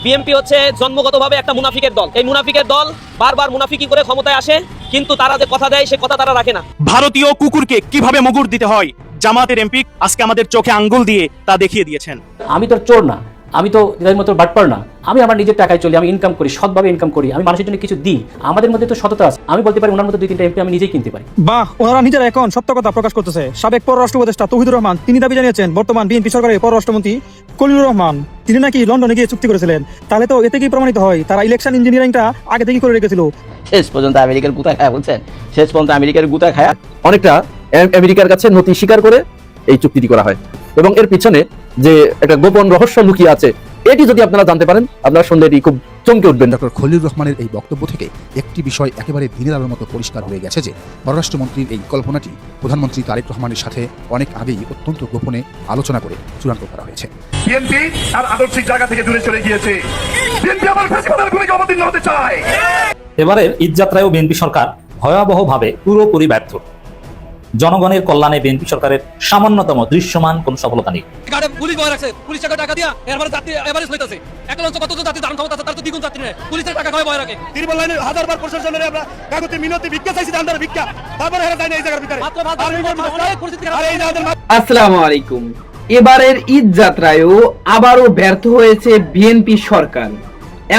BNP হচ্ছে জন্মগতভাবে একটা মুনাফিকের দল। এই মুনাফিকের দল বারবার মুনাফিকি করে ক্ষমতায় আসে, কিন্তু তারা যে কথা দেয় সে কথা তারা রাখে না। ভারতীয় কুকুরকে কিভাবে মুগুর দিতে হয় জামাতের এমপি আজকে আমাদের চোখে আঙ্গুল দিয়ে তা দেখিয়ে দিয়েছেন। আমি তো চোর না, আমি তো এদের মতো বাটপার না। আমি আমার নিজের টাকায় চলি, আমি ইনকাম করি, সৎভাবে ইনকাম করি, আমি মানুষের জন্য কিছু দিই। আমাদের মধ্যে তো সততা আছে। আমি বলতে পারি ওনার মধ্যে 2-3টা এমপি আমি নিজেই কিনতে পারি। বাহ, ওনারা নিজেরা এখন সত্য কথা প্রকাশ করতেছে। সাবেক পররাষ্ট্র উপদেষ্টা তৌহিদুর রহমান তিনি দাবি জানিয়েছেন বর্তমান বিএনপি সরকারের পররাষ্ট্রমন্ত্রী খলিলুর রহমান তিনি নাকি লন্ডনে গিয়ে চুক্তি করেছিলেন। তাহলে তো এতে কি প্রমাণিত হয় তারা ইলেকশন ইঞ্জিনিয়ারিংটা আগে থেকেই করে রেখেছিল। শেষ পর্যন্ত আমেরিকার গুতা খায়া বলছেন, শেষ পর্যন্ত আমেরিকার গুতা খায়া অনেকটা আমেরিকার কাছে নথি স্বীকার করে এই চুক্তিটি করা হয় এবং এর পিছনে যে একটা গোপন রহস্য লুকিয়ে আছে এটি যদি আপনারা জানতে পারেন আপনারা শুনলে এটি খুব চমকে উঠবেন। ডক্টর খলিলুর রহমানের এই বক্তব্য থেকে একটি বিষয় একেবারে দিনের আলোর মতো পরিষ্কার হয়ে গেছে যে পররাষ্ট্রমন্ত্রীর এই কল্পনাটি প্রধানমন্ত্রী তারেক রহমানের সাথে অনেক আগেই অত্যন্ত গোপনে আলোচনা করে চূড়ান্ত করা হয়েছে। বিএনপি আর আদর্শিক জায়গা থেকে দূরে চলে গিয়েছে। বিএনপি আবার ফ্যাসিবাদের ভূমিকা অবতীর্ণ হতে চায়। এবারের ঈদযাত্রায়ও বিএনপি সরকার ভয়াবহভাবে পুরোপুরি ব্যর্থ। জনগণের কল্যাণে বিএনপি সরকারের সামান্যতম দৃশ্যমান কোন সফলতা নেই। পুলিশ ভয় রাখছে, পুলিশ টাকা দিয়া এরপরে যাত্রী এভারেজ হইতাছে। একলঞ্চ কতজন যাত্রী ধারণ ক্ষমতা আছে তার তো দ্বিগুণ যাত্রী নেই, পুলিশের টাকা খাওয়া ভয় রাখে। তিরুপল লাইনে হাজারবার প্রশাসনের আমরা কাগজে মিনতি ভিক্ষা চাইছি, দান্ডার ভিক্ষা, তারপরে হেরা যায় না এই জায়গার ভিতরে। আসসালামু আলাইকুম। এবারের ঈদ যাত্রায়ও আবারও ব্যর্থ হয়েছে বিএনপি সরকার,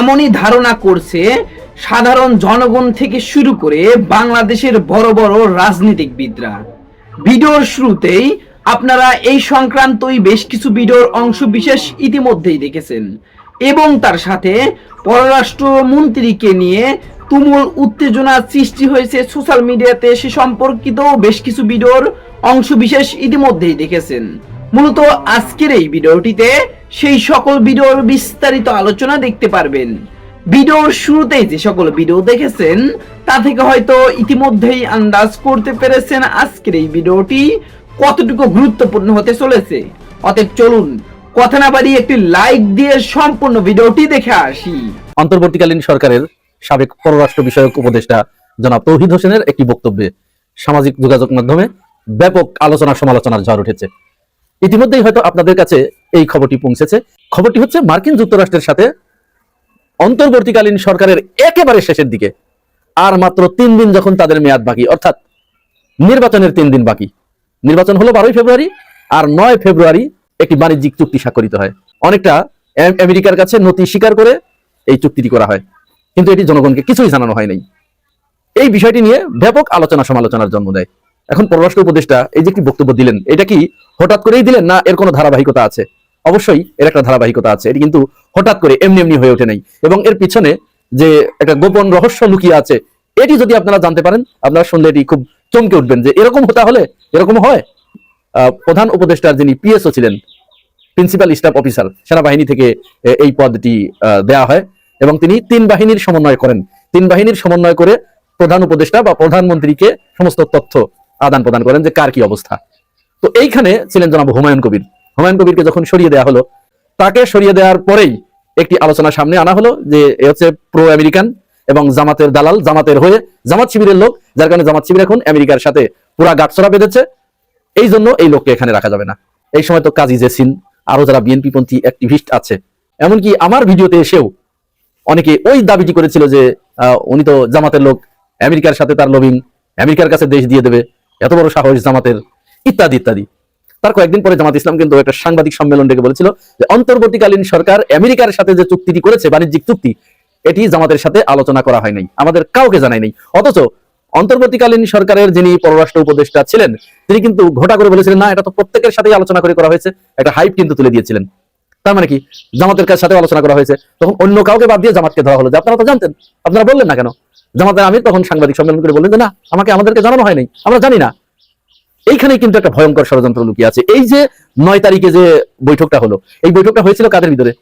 এমনই ধারণা করছে সাধারণ জনগণ থেকে শুরু করে বাংলাদেশের বড় বড় রাজনীতিকবিদরা। ভিডিওর শুরুতেই আপনারা এই সংক্রান্তই বেশ কিছু ভিডিওর অংশ বিশেষ ইতিমধ্যেই দেখেছেন এবং তার সাথে পররাষ্ট্রমন্ত্রীকে নিয়ে তুমুল উত্তেজনা সৃষ্টি হয়েছে সোশ্যাল মিডিয়াতে, সে সম্পর্কিত বেশ কিছু ভিডিওর অংশ বিশেষ ইতিমধ্যেই দেখেছেন। মূলত আজকের এই ভিডিওটিতে সেই সকল ভিডিওর বিস্তারিত আলোচনা দেখতে পারবেন। ভিডিওর শুরুতেই যে সকল ভিডিও দেখেছেন তা থেকে হয়তো ইতিমধ্যেই আন্দাজ করতে পেরেছেন আজকের এই ভিডিওটি কতটুকু গুরুত্বপূর্ণ হতে চলেছে। অতএব চলুন কথা না বাড়িয়ে একটি লাইক দিয়ে সম্পূর্ণ ভিডিওটি দেখে আসি। অন্তর্বর্তীকালীন সরকারের সাবেক পররাষ্ট্র বিষয়ক উপদেষ্টা জনাব তৌহিদ হোসেনের একটি বক্তব্যে সামাজিক যোগাযোগ মাধ্যমে ব্যাপক আলোচনা সমালোচনার ঝড় উঠেছে। ইতিমধ্যেই হয়তো আপনাদের কাছে এই খবরটি পৌঁছেছে। খবরটি হচ্ছে মার্কিন যুক্তরাষ্ট্রের সাথে অন্তর্বর্তীকালীন সরকারের একেবারে শেষের দিকে আর মাত্র 3 দিন যখন তাদের মেয়াদ বাকি, অর্থাৎ নির্বাচনের 3 দিন বাকি। নির্বাচন হলো 12 ফেব্রুয়ারি আর 9 ফেব্রুয়ারি একটি বাণিজ্যিক চুক্তি স্বাক্ষরিত হয়। অনেকটা আমেরিকার কাছে নথি স্বীকার করে এই চুক্তিটি করা হয়, কিন্তু এটি জনগণকে কিছুই জানানো হয় নাই। এই বিষয়টি নিয়ে ব্যাপক আলোচনা সমালোচনার জন্ম দেয়। এখন পররাষ্ট্র উপদেষ্টা এই যে একটি বক্তব্য দিলেন, এটা কি হঠাৎ করেই দিলেন না এর কোনো ধারাবাহিকতা আছে? অবশ্যই এর একটা ধারাবাহিকতা আছে, এটি কিন্তু হঠাৎ করে এমনি হয়ে ওঠে নাই এবং এর পিছনে যে একটা গোপন রহস্য লুকিয়ে আছে এটি যদি আপনারা জানতে পারেন আপনারা শুনলে এটি খুব চমকে উঠবেন যে এরকম হতে হলে এরকম হয়। প্রধান উপদেষ্টার যিনি পিএসও ছিলেন, প্রিন্সিপাল স্টাফ অফিসার, সেনাবাহিনী থেকে এই পদটি দেয়া হয় এবং তিনি 3 বাহিনীর সমন্বয় করেন। 3 বাহিনীর সমন্বয় করে প্রধান উপদেষ্টা বা প্রধানমন্ত্রীকে সমস্ত তথ্য আদান প্রদান করেন যে কার কি অবস্থা। তো এইখানে ছিলেন জনাব হুমায়ুন কবির। হুমায়ুন কবিরকে যখন সরিয়ে দেওয়া হলো, তাকে সরিয়ে দেওয়ার পরেই একটি আলোচনা সামনে আনা হলো যে এ হচ্ছে প্রো আমেরিকান এবং জামাতের দালাল, জামাতের হয়ে জামাত শিবিরের লোক, যার কারণে জামাত শিবির এখন আমেরিকার সাথে পুরা গাঁটছড়া বেঁধেছে, এই জন্য এই লোককে এখানে রাখা যাবে না। এই সময় তো কাজী জেসিন আরো যারা বিএনপি পন্থী অ্যাক্টিভিস্ট আছে, এমনকি আমার ভিডিওতে এসেও অনেকে ওই দাবিটি করেছিল যে উনি তো জামাতের লোক, আমেরিকার সাথে তার লবিং, আমেরিকার কাছে দেশ দিয়ে দেবে, এত বড় সাহস জামাতের, ইত্যাদি ইত্যাদি। তার কয়েকদিন পরে জামাত ইসলাম কিন্তু একটা সাংবাদিক সম্মেলন ডেকে বলেছিল যে অন্তর্বর্তীকালীন সরকার আমেরিকার সাথে যে চুক্তিটি করেছে, বাণিজ্যিক চুক্তি, এটি জামাতের সাথে আলোচনা করা হয় নাই, আমাদের কাউকে জানাই নাই। অথচ অন্তর্বর্তীকালীন সরকারের যিনি পররাষ্ট্র উপদেষ্টা ছিলেন তিনি কিন্তু ঘটা করে বলেছিলেন না, এটা তো প্রত্যেকের সাথেই আলোচনা করে করা হয়েছে, একটা হাইপ কিন্তু তুলে দিয়েছিলেন। তার মানে কি জামাতের সাথে আলোচনা করা হয়েছে, তখন অন্য কাউকে বাদ দিয়ে জামাতকে ধরা হলো যে আপনারা তো জানতেন, আপনারা বললেন না কেন? জামাতের আমির তখন সাংবাদিক সম্মেলন করে বললেন যে না, আমাদেরকে জানানো হয় নাই, আমরা জানি না। এইখানে কিন্তু একটা ভয়ঙ্কর ষড়যন্ত্র লুকিয়ে আছে। এই যে 9 তারিখে যে বৈঠকটা হলো, এই বৈঠকটা হয়েছিল কাদের ভিতরে?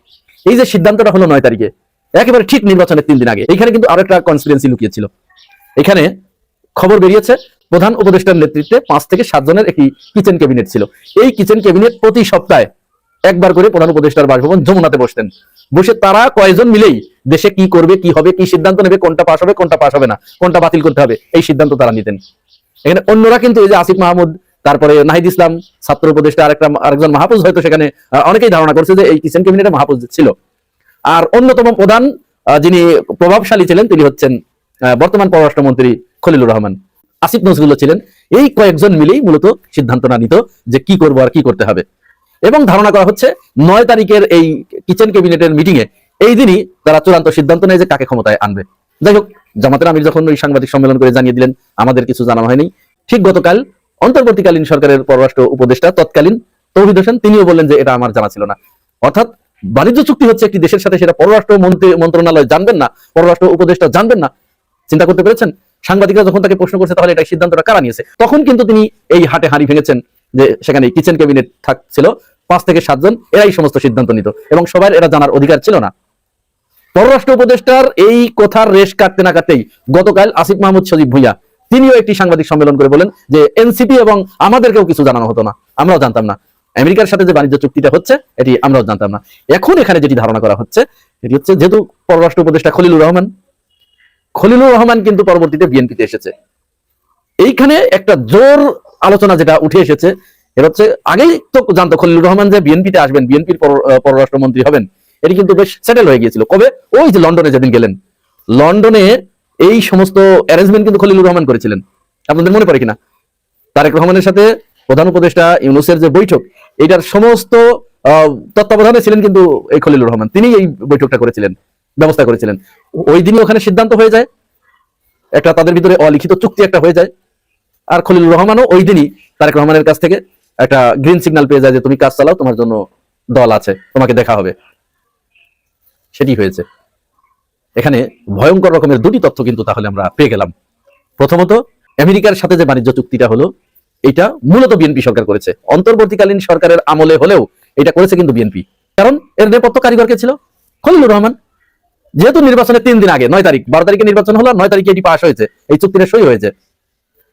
এই যে সিদ্ধান্তটা হলো 9 তারিখে, একেবারে ঠিক নির্বাচনের 3 দিন আগে, এইখানে কিন্তু আরো একটা কনস্পিরেন্সি লুকিয়ে ছিল। এখানে খবর বেরিয়েছে প্রধান উপদেষ্টার নেতৃত্বে 5 থেকে 7 জনের একটি কিচেন ক্যাবিনেট ছিল। এই কিচেন ক্যাবিনেট প্রতি সপ্তাহে একবার করে প্রধান উপদেষ্টার বাসভবন যমুনাতে বসতেন। বসে তারা কয়েকজন মিলেই দেশে কি করবে, কি হবে, কি সিদ্ধান্ত নেবে, কোনটা পাস হবে, কোনটা পাস হবে না, কোনটা বাতিল করতে হবে, এই সিদ্ধান্ত তারা নিতেন। এখানে অন্যরা কিন্তু এই যে আসিফ মাহমুদ, তারপরে নাহিদ ইসলাম, ছাত্র উপদেষ্টা আরেকজন মাহফুজ, হয়তো সেখানে অনেকেই ধারণা করছে যে এই কিচেন ক্যাবিনেটে মাহফুজ ছিল। আর অন্যতম প্রধান যিনি প্রভাবশালী ছিলেন তিনি হচ্ছেন বর্তমান পররাষ্ট্রমন্ত্রী খলিলুর রহমান। আসিফ নজরুল ছিলেন। এই কয়েকজন মিলেই মূলত সিদ্ধান্ত না নিত যে কি করবো আর কি করতে হবে। এবং ধারণা করা হচ্ছে 9 তারিখের এই কিচেন ক্যাবিনেটের মিটিং এ এই দিনই তারা চূড়ান্ত সিদ্ধান্ত নেয় যে কাকে ক্ষমতায় আনবে। যাই হোক, জামাতের আমির যখন ওই সাংবাদিক সম্মেলন করে জানিয়ে দিলেন আমাদের কিছু জানা হয়নি, ঠিক গতকাল অন্তর্বর্তীকালীন সরকারের পররাষ্ট্র উপদেষ্টা তৎকালীন তৌহিদ হোসেন তিনিও বললেন যে এটা আমার জানা ছিল না। অর্থাৎ বাণিজ্য চুক্তি হচ্ছে একটি দেশের সাথে, সেটা পররাষ্ট্র মন্ত্রণালয় জানবেন না, পররাষ্ট্র উপদেষ্টা জানবেন না। চিন্তা করতে পেরেছেন? সাংবাদিকরা যখন তাকে প্রশ্ন করছে তাহলে এটা সিদ্ধান্তটা কারা নিয়েছে, তখন কিন্তু তিনি এই হাটে হাঁড়ি ভেঙেছেন যে সেখানে কিচেন ক্যাবিনেট থাকছিল 5 থেকে 7 জন, এরাই সমস্ত সিদ্ধান্ত নিত এবং সবার এরা জানার অধিকার ছিল না। পররাষ্ট্র উপদেষ্টার এই কথার রেশ কাটতে না কাটতেই গতকাল আসিফ মাহমুদ সজীব ভুঁইয়া তিনিও একটি সাংবাদিক সম্মেলন করে বলেন যে এনসিপি এবং আমাদেরকেও কিছু জানানো হতো না, আমরাও জানতাম না, আমেরিকার সাথে যে বাণিজ্য চুক্তিটা হচ্ছে এটি আমরাও জানতাম না। এখন এখানে যেটি ধারণা করা হচ্ছে এটি হচ্ছে, যেহেতু পররাষ্ট্র উপদেষ্টা খলিলুর রহমান কিন্তু পরবর্তীতে বিএনপিতে এসেছে, এইখানে একটা জোর আলোচনা যেটা উঠে এসেছে এটা হচ্ছে, আগেই তো জানতো খলিলুর রহমান যে বিএনপিতে আসবেন, বিএনপির পররাষ্ট্রমন্ত্রী হবেন, এটি কিন্তু বেশ সেটেল হয়ে গিয়েছিল। কবে? ওই যে লন্ডনে যেদিন গেলেন, লন্ডনে এই সমস্ত অ্যারেঞ্জমেন্ট কিন্তু খলিলুর রহমান করেছিলেন। আপনাদের মনে পড়ে কিনা? তারেক রহমানের সাথে প্রধান উপদেষ্টা ইউনূসের যে বৈঠক, এটার সমস্ত তত্ত্বাবধানে ছিলেন কিন্তু এই খলিলুর রহমান। তিনি এই বৈঠকটা করেছিলেন, ব্যবস্থা করেছিলেন। ওই দিনই ওখানে সিদ্ধান্ত হয়ে যায়, একটা তাদের ভিতরে অলিখিত চুক্তি একটা হয়ে যায়। আর খলিলুর রহমানও ওই দিনই তারেক রহমানের কাছ থেকে একটা গ্রিন সিগন্যাল পেয়ে যায় যে তুমি কাজ চালাও, তোমার জন্য দল আছে, তোমাকে দেখা হবে। সেটি হয়েছে। এখানে ভয়ঙ্কর রকমের দুটি তথ্য কিন্তু তাহলে আমরা পেয়ে গেলাম। প্রথমত, আমেরিকার সাথে যে বাণিজ্য চুক্তিটা হলো এটা মূলত বিএনপি সরকার করেছে। অন্তর্বর্তীকালীন সরকারের আমলে হলেও এটা করেছে কিন্তু বিএনপি, কারণ এর নেপথ্য কারিগর কে ছিল? খলিলুর রহমান। যেহেতু নির্বাচনের 3 দিন আগে 9 তারিখ, 12 তারিখে নির্বাচন হলো, 9 তারিখে এটি পাস হয়েছে, এই চুক্তিটা সই হয়েছে,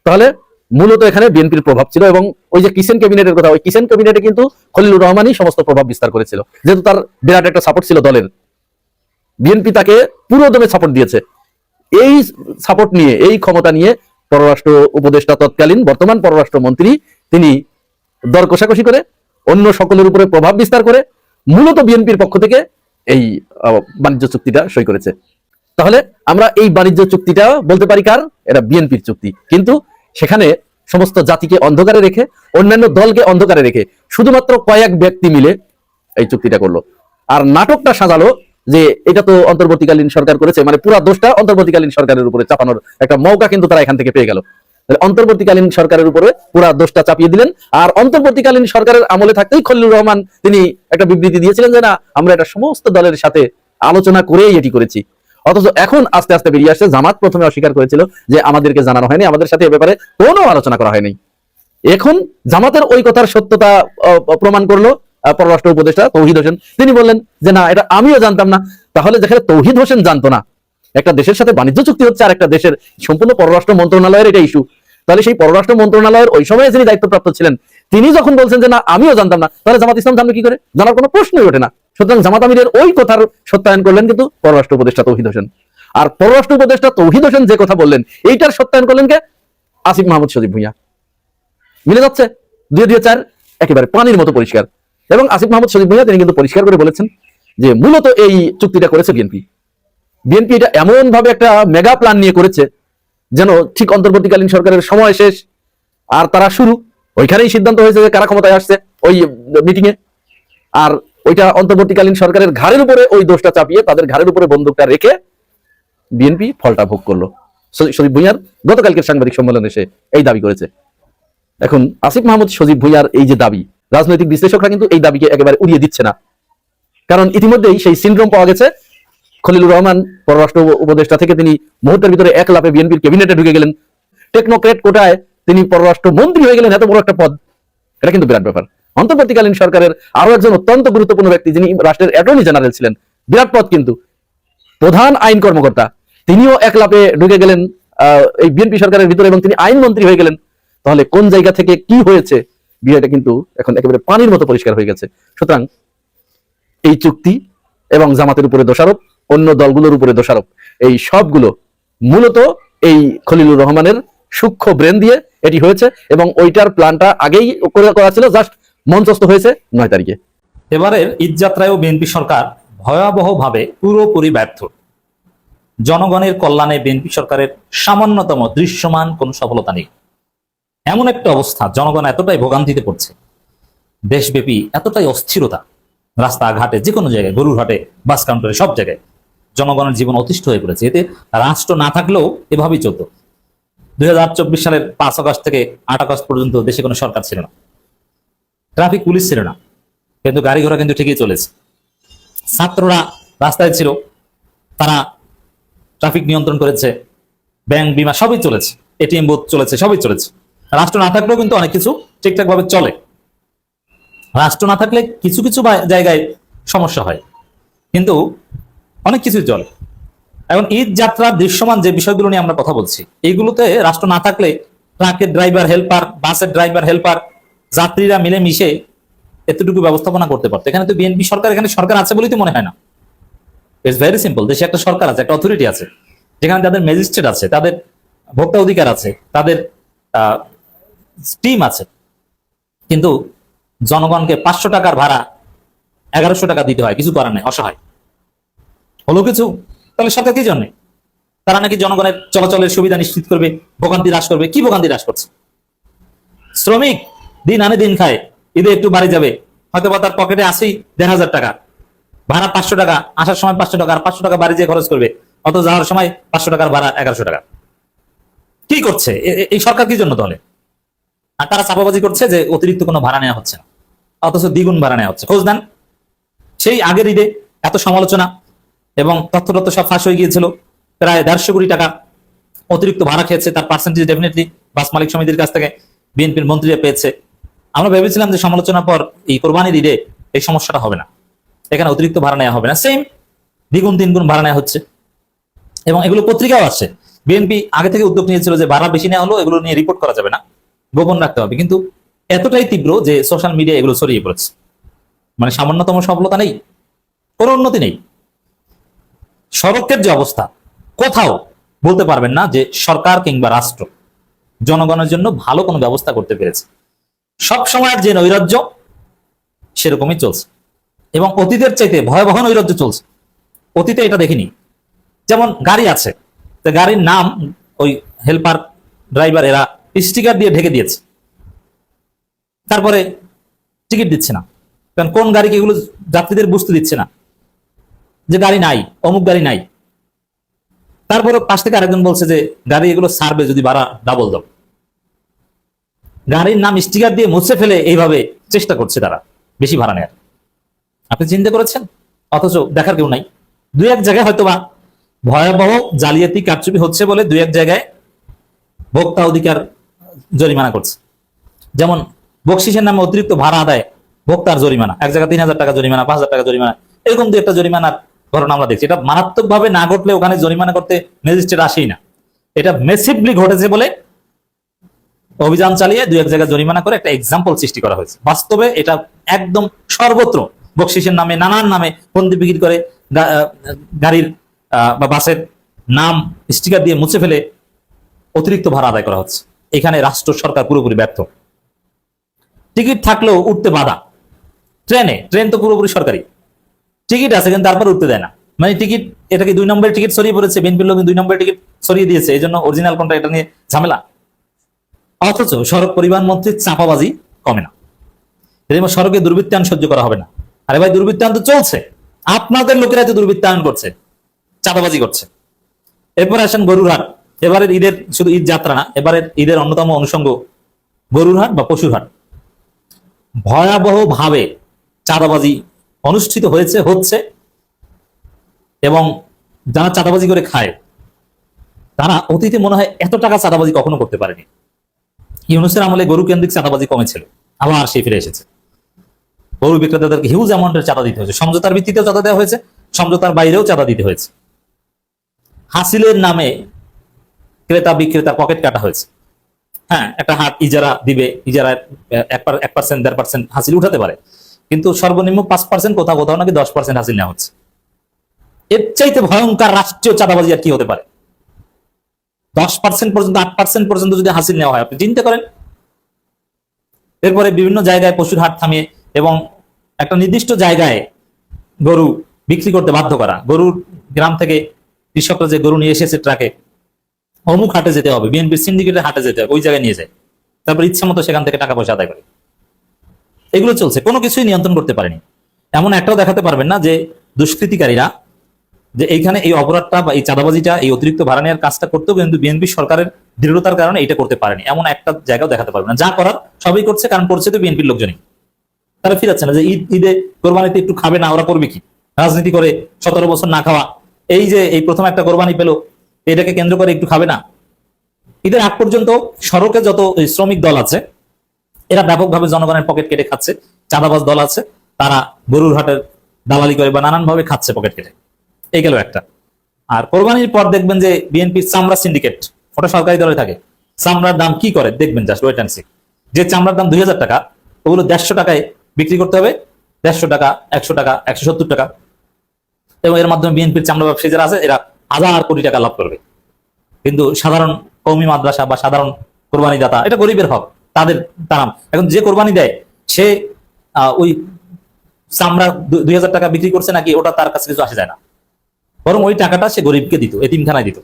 তাহলে মূলত এখানে বিএনপির প্রভাব ছিল। এবং ওই যে কিচেন ক্যাবিনেটের কথা, ওই কিচেন ক্যাবিনেটে কিন্তু খলিলুর রহমানই সমস্ত প্রভাব বিস্তার করেছিল, যেহেতু তার বিরাট একটা সাপোর্ট ছিল দলের। বিএনপি তাকে পুরো দমে সাপোর্ট দিয়েছে। এই সাপোর্ট নিয়ে, এই ক্ষমতা নিয়ে পররাষ্ট্র উপদেষ্টা তৎকালীন বর্তমান পররাষ্ট্রমন্ত্রী তিনি দর কষাকষি করে, অন্য সকলের উপরে প্রভাব বিস্তার করে মূলত বিএনপির পক্ষ থেকে এই বাণিজ্য চুক্তিটা সই করেছে। তাহলে আমরা এই বাণিজ্য চুক্তিটা বলতে পারি কার? এটা বিএনপির চুক্তি। কিন্তু সেখানে সমস্ত জাতিকে অন্ধকারে রেখে, অন্যান্য দলকে অন্ধকারে রেখে শুধুমাত্র কয়েক ব্যক্তি মিলে এই চুক্তিটা করলো। আর নাটকটা সাজালো যে এটা তো অন্তর্বর্তীকালীন সরকার করেছে, মানে পুরো দোষটা অন্তর্বর্তীকালীন সরকারের উপরে চাপানোর একটা মৌকা কিন্তু তারা এখান থেকে পেয়ে গেল। অন্তর্বর্তীকালীন সরকারের উপরে পুরো দোষটা চাপিয়ে দিলেন। আর অন্তর্বর্তীকালীন সরকারের আমলে থাকতেই খলিলুর রহমান তিনি একটা বিবৃতি দিয়েছিলেন যে না, আমরা এটা সমস্ত দলের সাথে আলোচনা করেই এটি করেছি। অথচ এখন আস্তে আস্তে বেরিয়ে আসছে, জামাত প্রথমে অস্বীকার করেছিল যে আমাদেরকে জানানো হয়নি, আমাদের সাথে এ ব্যাপারে কোনো আলোচনা করা হয়নি। এখন জামাতের ওই কথার সত্যতা প্রমাণ করলো পররাষ্ট্র উপদেষ্টা তৌহিদ হোসেন। তিনি বললেন যে না, এটা আমিও জানতাম না। তাহলে যেখানে তৌহিদ হোসেন জানতো না একটা দেশের সাথে বাণিজ্য চুক্তি হচ্ছে আর একটা দেশের সম্পূর্ণ পররাষ্ট্র মন্ত্রণালয়ের এটা ইস্যু, তাহলে সেই পররাষ্ট্র মন্ত্রণালয়ের ওই সময়ে যিনি দায়িত্বপ্রাপ্ত ছিলেন তিনি যখন বলছেন যে না আমিও জানতাম না, তাহলে জামাত ইসলাম জানবে কি করে? জানার কোনো প্রশ্নই ওঠে না। সুতরাং জামাত আমিরের ওই কথার সত্যায়ন করলেন কিন্তু পররাষ্ট্র উপদেষ্টা তৌহিদ হোসেন। আর পররাষ্ট্র উপদেষ্টা তৌহিদ হোসেন যে কথা বললেন এইটার সত্যায়ন করলেন কে? আসিফ মাহমুদ সজীব ভুঁইয়া। মিলে যাচ্ছে 2-4 একেবারে পানির মতো পরিষ্কার। এবং আসিফ মাহমুদ সজীব ভুঁইয়া তিনি কিন্তু পরিষ্কার করে বলেছেন যে মূলত এই চুক্তিটা করেছে বিএনপি। বিএনপি এটা এমন ভাবে একটা মেগা প্ল্যান নিয়ে করেছে যেন ঠিক অন্তর্বর্তীকালীন সরকারের সময় শেষ আর তারা শুরু, ওইখানেই সিদ্ধান্ত হয়েছে যে কারা ক্ষমতায় আসছে ওই মিটিং এ। আর ওইটা অন্তর্বর্তীকালীন সরকারের ঘাড়ের উপরে ওই দোষটা চাপিয়ে তাদের ঘাড়ের উপরে বন্দুকটা রেখে বিএনপি ফলটা ভোগ করলো। সজীব ভুঁইয়ার গতকালকের সাংবাদিক সম্মেলনে এসে এই দাবি করেছে। এখন আসিফ মাহমুদ সজীব ভুঁইয়ার এই যে দাবি, রাজনৈতিক বিশ্লেষকরা কিন্তু এই দাবিকে একেবারে উড়িয়ে দিচ্ছে না, কারণ ইতিমধ্যেই সেই সিনড্রোম পাওয়া গেছে। খলিলুর রহমান পররাষ্ট্র উপদেষ্টা থেকে তিনি মুহূর্তের ভিতরে এক লাফে বিএনপির ক্যাবিনেটে ঢুকে গেলেন, টেকনোক্রেট কোটায় তিনি পররাষ্ট্র মন্ত্রী হয়ে গেলেন, এত বড় একটা পদ, এটা কিন্তু বিরাট ব্যাপার। অন্তর্বর্তীকালীন সরকারের আরো একজন অত্যন্ত গুরুত্বপূর্ণ ব্যক্তি যিনি রাষ্ট্রের অ্যাটর্নি জেনারেল ছিলেন, বিরাট পদ কিন্তু, প্রধান আইন কর্মকর্তা, তিনিও এক লাফে ঢুকে গেলেন এই বিএনপি সরকারের ভিতরে এবং তিনি আইনমন্ত্রী হয়ে গেলেন। তাহলে কোন জায়গা থেকে কি হয়েছে বিষয়টা কিন্তু এখন একেবারে পানির মতো পরিষ্কার হয়ে গেছে। সুতরাং এই চুক্তি এবং জামাতের উপরে দোষারোপ, অন্য দলগুলোর উপরে দোষারোপ, এই সবগুলো মূলত এই খলিলুর রহমানের সূক্ষ্ম ব্রেন দিয়ে এটি হয়েছে এবং ওইটার প্ল্যানটা আগেই করা ছিল, জাস্ট মঞ্চস্থ হয়েছে 9 তারিখে। এবারের ঈদ যাত্রায়ও বিএনপি সরকার ভয়াবহভাবে পুরোপুরি ব্যর্থ। জনগণের কল্যাণে বিএনপি সরকারের সামান্যতম দৃশ্যমান কোনো সফলতা নেই। এমন একটা অবস্থা, জনগণ এতটাই ভোগান্তিতে পড়ছে, দেশব্যাপী এতটাই অস্থিরতা, রাস্তাঘাটে যে কোনো জায়গায়, গরুর হাটে, বাস কাউন্টারে, সব জায়গায় জনগণের জীবন অতিষ্ঠ হয়ে পড়েছে। এতে রাষ্ট্র না থাকলেও এভাবেই চলতো। 2024 সালের 5 আগস্ট থেকে 8 আগস্ট পর্যন্ত দেশে কোনো সরকার ছিল না, ট্রাফিক পুলিশ ছিল না, কিন্তু গাড়ি ঘোড়া কিন্তু ঠিকই চলেছে। ছাত্ররা রাস্তায় ছিল, তারা ট্রাফিক নিয়ন্ত্রণ করেছে, ব্যাংক বিমা সবই চলেছে, এটিএম বুথ চলেছে, সবই চলেছে। রাষ্ট্র না থাকলেও কিন্তু অনেক কিছু ঠিকঠাক ভাবে চলে। রাষ্ট্র না থাকলে কিছু কিছু জায়গায় সমস্যা হয়, কিন্তু অনেক কিছু চলে। এখন ঈদ যাত্রার দৃশ্যমান যে বিষয়গুলো নিয়ে আমরা কথা বলছি, এইগুলোতে রাষ্ট্র না থাকলে ট্রাকের ড্রাইভার হেল্পার, বাসের ড্রাইভার হেল্পার, যাত্রীরা মিলে মিশে এতটুকু ব্যবস্থাপনা করতে পারতো। এখানে তো বিএনপি সরকার, এখানে সরকার আছে বলেই তো মনে হয় না। It's very simple. দেশে একটা সরকার আছে, একটা অথরিটি আছে, যেখানে তাদের ম্যাজিস্ট্রেট আছে, তাদের ভোক্তা অধিকার আছে, তাদের টিম আছে, কিন্তু জনগণকে 500 টাকার ভাড়া 1100 টাকা দিতে হয়, কিছু করার নেই, অসহায় হলো কিছু। তাহলে সরকার কি জন্য? তারা নাকি জনগণের চলাচলের সুবিধা নিশ্চিত করবে, ভোগান্তি হ্রাস করবে। কি ভোগান্তি হ্রাস করছে? শ্রমিক দিন আনে দিন খায়, ঈদে একটু বাড়ি যাবে, হয়তো বা তার পকেটে আসেই 1,500 টাকা, ভাড়া 500 টাকা, আসার সময় 500 টাকা, আর 500 টাকা বাড়ি যেয়ে খরচ করবে, অত যাওয়ার সময় 500 টাকার ভাড়া 1100 টাকা। কি করছে এই সরকার? কি জন্য তাহলে? আর তারা চাপাবাজি করছে যে অতিরিক্ত কোনো ভাড়া নেওয়া হচ্ছে না, অথচ দ্বিগুণ ভাড়া নেওয়া হচ্ছে। খোঁজ দেন, সেই আগের ঈদে এত সমালোচনা এবং তথ্য সব ফাঁস হয়ে গিয়েছিল, প্রায় 150 কোটি টাকা অতিরিক্ত ভাড়া খেয়েছে, তার পার্সেন্টেজ ডেফিনেটলি বাস মালিক সমিতির কাছ থেকে বিএনপির মন্ত্রীরা পেয়েছে। আমরা ভেবেছিলাম যে সমালোচনার পর এই কোরবানির ঈদে এই সমস্যাটা হবে না, এখানে অতিরিক্ত ভাড়া নেওয়া হবে না। সেম দ্বিগুণ তিনগুণ ভাড়া নেওয়া হচ্ছে, এবং এগুলো পত্রিকাও আসছে। বিএনপি আগে থেকে উদ্যোগ নিয়েছিল যে ভাড়া বেশি নেওয়া হলো, এগুলো নিয়ে রিপোর্ট করা যাবে না, গোপন রাখতে হবে, কিন্তু এতটাই তীব্র যে সোশ্যাল মিডিয়া এগুলো ছড়িয়ে পড়েছে। মানে সামান্যতম সফলতা নেই, কোনো উন্নতি নেই। সড়কের যে অবস্থা, কোথাও বলতে পারবেন না যে সরকার কিংবা রাষ্ট্র জনগণের জন্য ভালো কোনো ব্যবস্থা করতে পেরেছে। সব সময়ের যে নৈরাজ্য সেরকমই চলছে, এবং অতীতের চাইতে ভয়াবহ নৈরাজ্য চলছে। অতীতে এটা দেখিনি। যেমন গাড়ি আছে, তো গাড়ির নাম ওই হেল্পার, ড্রাইভার এরা স্টিকার দিয়ে ঢেকে দিয়েছে, তারপরে টিকিট দিচ্ছে না। কারণ কোন গাড়িকে এগুলো যাত্রীদের বুঝতে দিচ্ছে না যে গাড়ি নাই, অমুক গাড়ি নাই। তারপরে পাশ থেকে আরেকজন বলছে যে গাড়ি এগুলো সার্ভে, যদি ভাড়া ডাবল দাও। গাড়ির নাম স্টিকার দিয়ে মুছে ফেলে এইভাবে চেষ্টা করছে তারা বেশি ভাড়া নেয়ার। আপনি চিন্তা করেছেন? অথচ দেখার কেউ নাই। 2-1 জায়গায় হয়তোবা ভয়াবহ জালিয়াতি কারচুপি হচ্ছে বলে 2-1 জায়গায় ভোক্তা অধিকার জরিমানা করছে। যেমন বকশিসের নামে অতিরিক্ত ভাড়া আদায়, ভোক্তার জরিমানা, এক জায়গায় 3,000 টাকা জরিমানা, 5,000 টাকা জরিমানা, এরকম 2-1টা জরিমানার ঘটনা আমরা দেখছি। এটা মারাত্মক ভাবে না ঘটলে ওখানে জরিমানা করতে ম্যাজিস্ট্রেট আসেই না। এটা মেসিভলি ঘটেছে বলে অভিযান চালিয়ে 2-1 জায়গায় জরিমানা করে একটা এক্সাম্পল সৃষ্টি করা হয়েছে। বাস্তবে এটা একদম সর্বত্র বকশিসের নামে, নানান নামে বন্দি বিক্রি করে গাড়ির বা বাসের নাম স্টিকার দিয়ে মুছে ফেলে অতিরিক্ত ভাড়া আদায় করা হচ্ছে। এখানে রাষ্ট্র সরকার পুরোপুরি ব্যর্থ। টিকিট থাকলেও উঠতে বাধা। ট্রেন তো পুরোপুরি সরকারি, টিকিট আছে কিন্তু তারপর উঠতে দেয় না। মানে টিকিট, এটাকে 2 নম্বরের টিকিট ছড়িয়ে পড়েছে, বিএনপির লোক 2 নম্বরের টিকিট ছড়িয়ে দিয়েছে, এই জন্য অরিজিনাল কোনটা এটা নিয়ে ঝামেলা। অথচ সড়ক পরিবহন মন্ত্রীর চাপাবাজি কমে না। এরকম সড়কে দুর্বৃত্তায়ন সহ্য করা হবে না। আরে ভাই, দুর্বৃত্তায়ন তো চলছে, আপনাদের লোকেরা তো দুর্বৃত্তায়ন করছে, চাঁদাবাজি করছে। এরপরে আসেন গরুর হাট। এবারের ঈদের শুধু ঈদ যাত্রা না, এবারের ঈদের অন্যতম অনুষঙ্গ গরুর হাট বা পশুর হাট। ভয়াবহ ভাবে চাঁদাবাজি অনুষ্ঠিত হচ্ছে, এবং যারা চাঁদাবাজি করে খায় তারা অতীতে মনে হয় এত টাকা চাঁদাবাজি কখনো করতে পারেনি। ইউনূসের আমলে গরু কেন্দ্রিক চাঁদাবাজি কমেছিল, আবার সে ফিরে এসেছে। গরু বিক্রেতাদেরকে হিউজ অ্যামাউন্টের চাঁদা দিতে হয়েছে, সমঝোতার ভিত্তিতেও চাঁদা দেওয়া হয়েছে, সমঝোতার বাইরেও চাঁদা দিতে হয়েছে। হাসিলের নামে ক্রেতা বিক্রেতার পকেট কাটা হয়েছে। হ্যাঁ, একটা হাট ইজারা দিবে, ইজারার 1%, 1.5% হাসিল উঠাতে পারে, কিন্তু সর্বনিম্ন 5%, কোথাও কোথাও নাকি 10% হাসিল নেওয়া হচ্ছে। এর চাইতে ভয়ঙ্কর রাষ্ট্রীয় চাঁদাবাজি আর কি হতে পারে? 10% পর্যন্ত, 8% পর্যন্ত যদি হাসিল নেওয়া হয়, আপনি চিন্তা করেন। এরপরে বিভিন্ন জায়গায় পশুর হাট থামিয়ে এবং একটা নির্দিষ্ট জায়গায় গরু বিক্রি করতে বাধ্য করা, গরুর গ্রাম থেকে কৃষকরা যে গরু নিয়ে এসেছে ট্রাকে, অমুক হাটে যেতে হবে, বিএনপির সিন্ডিকেটের হাটে যেতে হবে, ওই জায়গায় নিয়ে যায়, তারপর ইচ্ছা মতো সেখান থেকে টাকা পয়সা আদায় করে। এগুলো চলছে, কোনো কিছুই নিয়ন্ত্রণ করতে পারেনি। এমন একটাও দেখাতে পারবেন না যে দুষ্কৃতিকারীরা যে এইখানে এই অপরাধটা বা এই চাঁদাবাজিটা, এই অতিরিক্ত ভাড়া নেওয়ার কাজটা করতেও কিন্তু বিএনপি সরকারের দৃঢ়তার কারণে এটা করতে পারেনি, এমন একটা জায়গাও দেখাতে পারবে না। যা করার সবই করছে, কারণ করছে তো বিএনপির লোকজনই। তারা ফিরাচ্ছে না যে ঈদে কোরবানিতে একটু খাবে না, ওরা করবে কি? রাজনীতি করে 17 বছর না খাওয়া, এই যে এই প্রথম একটা কোরবানি পেলো, এটাকে কেন্দ্র করে একটু খাবে না? ঈদের আগ পর্যন্ত সড়কে যত শ্রমিক দল আছে এরা ব্যাপকভাবে জনগণের পকেট কেটে খাচ্ছে। চাঁদাবাজ দল আছে, তারা গরুর হাটের দালালি করে বা নানান ভাবে খাচ্ছে পকেট কেটে। এই গেল একটা। আর কোরবানির পর দেখবেন যে বিএনপির চামড়া সিন্ডিকেট, ওটা সরকারি দলে থাকে, চামড়ার দাম কি করে দেখবেন, জাস্ট ওয়েট অ্যান্ড সি। যে চামড়ার দাম 2000 টাকা, ওগুলো 150 টাকায় বিক্রি করতে হবে, 150 টাকা, 100 টাকা, 170 টাকা, এবং এর মাধ্যমে বিএনপির চামড়া ব্যবসায়ী যারা আছে এরা 1000 কোটি টাকা লাভ করবে। কিন্তু সাধারণ কওমি মাদ্রাসা বা সাধারণ কোরবানি দাতা, এটা গরিবের হক, তাদের তারাম। এখন যে কোরবানি দেয় সে ওই চামড়া 2000 টাকা বিক্রি করছে নাকি, ওটা তার কাছে কিছু আসে যায় না, বরং ওই টাকাটা সে গরিবকে দিত, এতিমখানায় দিত।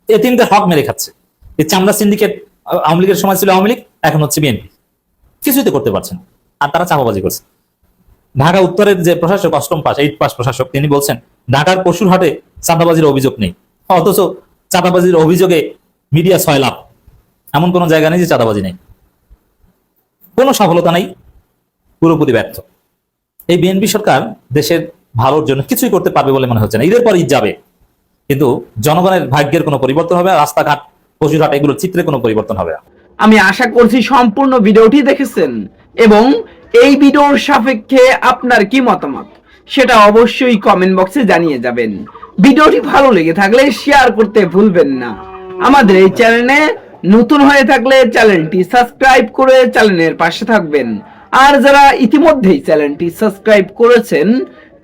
এতিমদের হক মেরে খাচ্ছে। এই চামড়া সিন্ডিকেট আওয়ামী লীগের সময় ছিল আওয়ামী লীগ, এখন হচ্ছে বিএনপি, কিছুতে করতে পারছে না, আর তারা চাপাবাজি করছে। ঢাকা উত্তরের যে প্রশাসক, 8ম পাস 8 পাস প্রশাসক, তিনি বলছেন ঢাকার পশুরহাটে চাঁদাবাজির অভিযোগ নেই, অথচ চাঁদাবাজির অভিযোগে মিডিয়া 6 লাখ। এমন কোন জায়গা নেই যে চাঁদাবাজি নেই। কোনো সফলতা নেই, পুরোপুরি ব্যর্থ। এই বিএনপি সরকার দেশের ভালোর জন্য কিছুই করতে পারবে বলে মনে হচ্ছে না। ঈদের পর ঈদ যাবে, কিন্তু জনগণের ভাগ্যের কোনো পরিবর্তন হবে না, রাস্তাঘাট, পশুরহাট, এগুলোর চিত্রে কোনো পরিবর্তন হবে না। আমি আশা করছি সম্পূর্ণ ভিডিওটি দেখেছেন এবং এই ভিডিওর সাপেক্ষে আপনার কি মতামত সেটা অবশ্যই কমেন্ট বক্সে জানিয়ে যাবেন। ভিডিওটি ভালো লেগে থাকলে শেয়ার করতে ভুলবেন না। আমাদের এই চ্যানেলে নতুন হয়ে থাকলে চ্যানেলটি সাবস্ক্রাইব করে চ্যানেলের পাশে থাকবেন। আর যারা ইতিমধ্যেই চ্যানেলটি সাবস্ক্রাইব করেছেন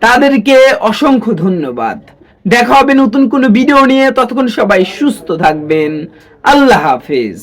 তাদেরকে অসংখ্য ধন্যবাদ। দেখা হবে নতুন কোনো ভিডিও নিয়ে, ততক্ষণ সবাই সুস্থ থাকবেন। আল্লাহ হাফেজ।